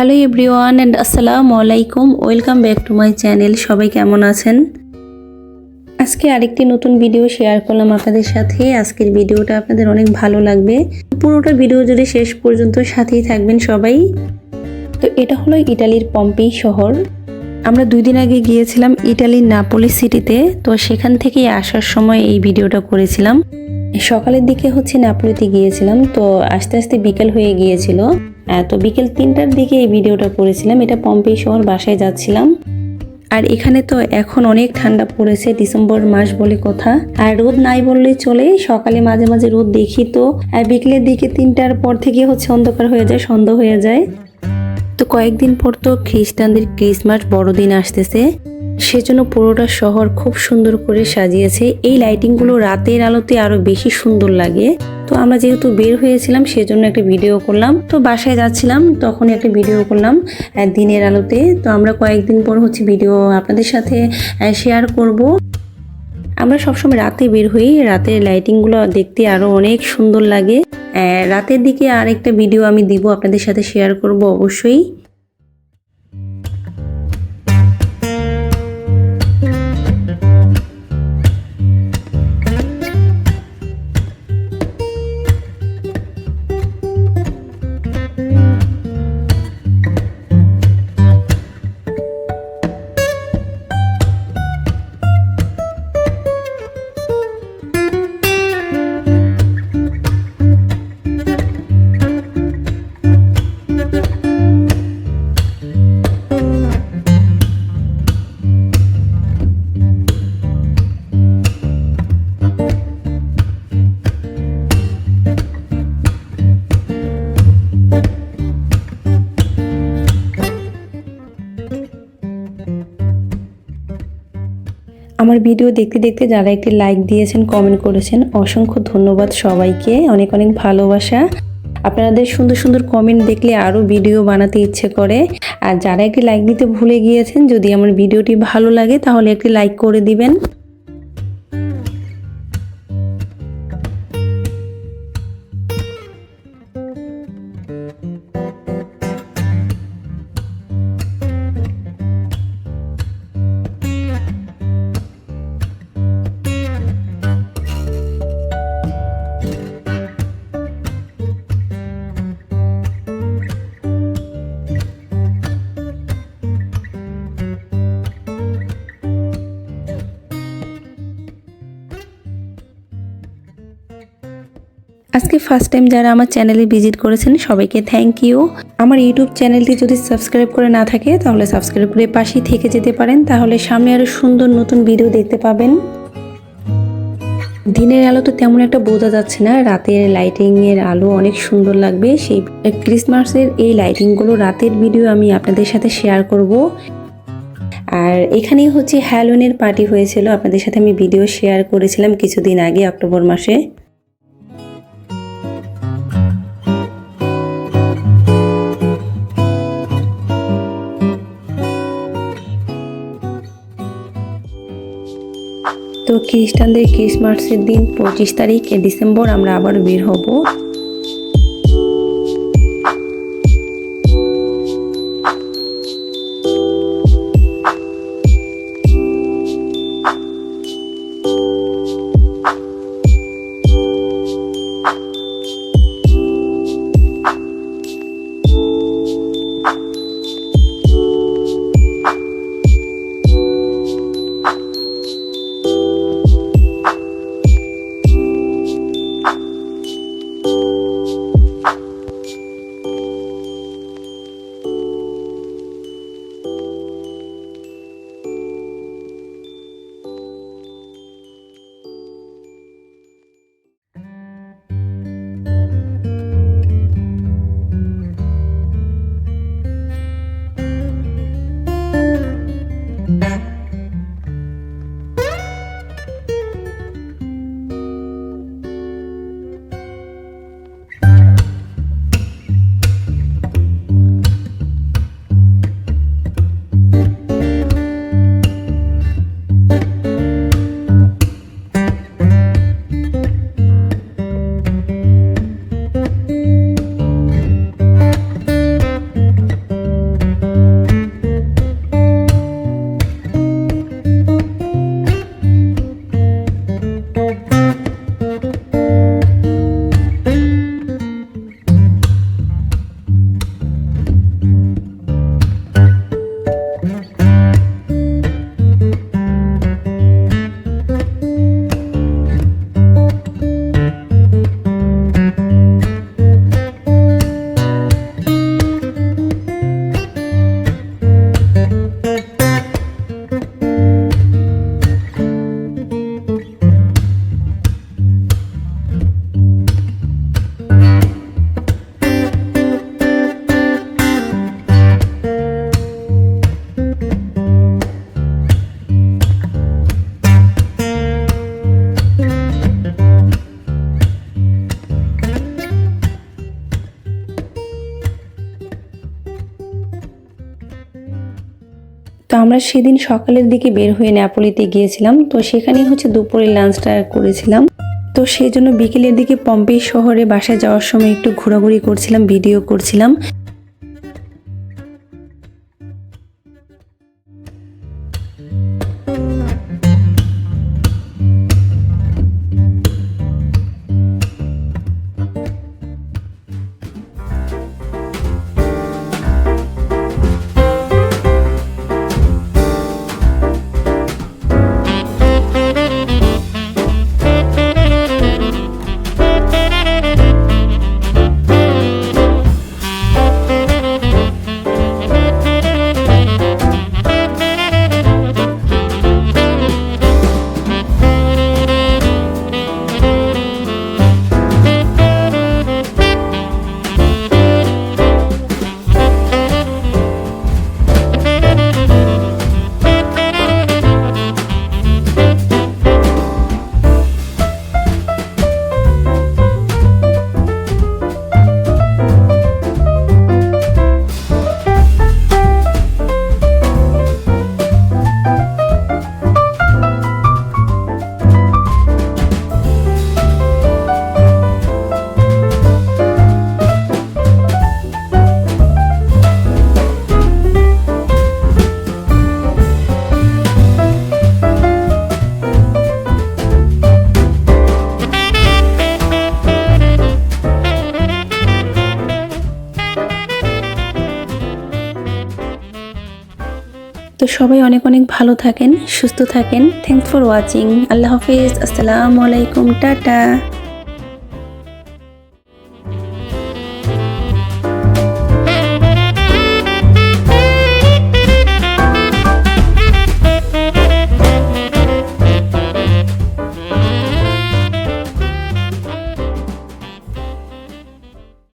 Hello everyone and আসসালামু আলাইকুম, welcome back to my channel. সবাই কেমন আছেন? আজকে আরেকটি নতুন ভিডিও শেয়ার করলাম আপনাদের সাথে। আজকের ভিডিওটা আপনাদের অনেক ভালো লাগবে। পুরোটা ভিডিও জুড়ে শেষ পর্যন্ত সাথেই থাকবেন সবাই। তো এটা হলো ইটালির পম্পেই শহর। আমরা 2 দিন আগে গিয়েছিলাম ইটালির নাপোলি সিটিতে। তো সেখান থেকে আসার সময় এই ভিডিওটা করেছিলাম। সকালের দিকে নাপোলিতে গিয়েছিলাম, তো আস্তে আস্তে বিকেল হয়ে গিয়েছিল। তো বিকেল 3টার দিকে এই ভিডিওটা করেছিলাম। এটা পম্পেই শহর, বাসায় যাচ্ছিলাম। আর এখানে তো এখন অনেক ঠান্ডা পড়েছে, ডিসেম্বর মাস বলে কথা। আর রোদ নাই বললেই চলে। সকালে মাঝে মাঝে রোদ দেখি, তো বিকেলের দিকে 3টার পর থেকে অন্ধকার হয়ে যায়, সন্ধ্যা হয়ে যায়। তো কয়েকদিন পর তো খ্রিস্টানদের ক্রিসমাস বড়দিন আসতেছে, সেজন্য পুরোটা শহর খুব সুন্দর করে সাজিয়েছে। এই লাইটিংগুলো রাতের আলোতে আরো বেশি সুন্দর লাগে। তো আমরা যেহেতু বের হয়েছিলাম সেজন্য একটা ভিডিও করলাম। তো বাসায় যাচ্ছিলাম তখন একটা ভিডিও করলাম দিনের আলোতে। তো আমরা কয়েকদিন পর ভিডিও আপনাদের সাথে শেয়ার করব। আমরা সবসময় রাতে বের হই, রাতের লাইটিংগুলো দেখতে আরো অনেক সুন্দর লাগে। রাতের দিকে আরেকটা ভিডিও আমি দিব, আপনাদের সাথে শেয়ার করব অবশ্যই। আমার ভিডিও দেখতে দেখতে যারা একটি লাইক দিয়েছেন, কমেন্ট করেছেন, অসংখ্য ধন্যবাদ সবাইকে। অনেক অনেক ভালোবাসা। আপনাদের সুন্দর সুন্দর কমেন্ট দেখলে আরও ভিডিও বানাতে ইচ্ছে করে। আর যারা একটি লাইক দিতে ভুলে গিয়েছেন, যদি আমার ভিডিওটি ভালো লাগে তাহলে একটি লাইক করে দিবেন। আজকে ফার্স্ট টাইম যারা আমার চ্যানেলে ভিজিট করেছেন সবাইকে থ্যাংক ইউ। আমার ইউটিউব চ্যানেলটি যদি সাবস্ক্রাইব করে না থাকে তাহলে সাবস্ক্রাইব করে পাশেই থেকে যেতে পারেন, তাহলে সামনে আরো সুন্দর নতুন ভিডিও দেখতে পাবেন। দিনের আলো তো তেমন একটা বোঝা যাচ্ছে না, রাতের লাইটিং এর আলো অনেক সুন্দর লাগবে। সেই ক্রিসমাসের এই লাইটিংগুলো রাতের ভিডিও আমি আপনাদের সাথে শেয়ার করব। আর এখানেই হ্যালোউইনের পার্টি হয়েছিল, আপনাদের সাথে আমি ভিডিও শেয়ার করেছিলাম কিছুদিন আগে, অক্টোবর মাসে। তো খ্রিস্টানদের ক্রিসমাসের দিন 25 তারিখ ডিসেম্বর আমরা আবার বের হব। আমরা সেদিন সকালের দিকে বের হয়ে নেপোলিতে গিয়েছিলাম, তো সেখানেই হচ্ছে দুপুরের লাঞ্চটা করেছিলাম। তো সেই জন্য বিকেলের দিকে পম্পেই শহরে বাসায় যাওয়ার সময় একটু ঘোরাঘুরি করছিলাম, ভিডিও করছিলাম। তো সবাই অনেক অনেক ভালো থাকেন, সুস্থ থাকেন। Thanks for watching. আল্লাহ হাফেজ, আসসালামু আলাইকুম, টাটা।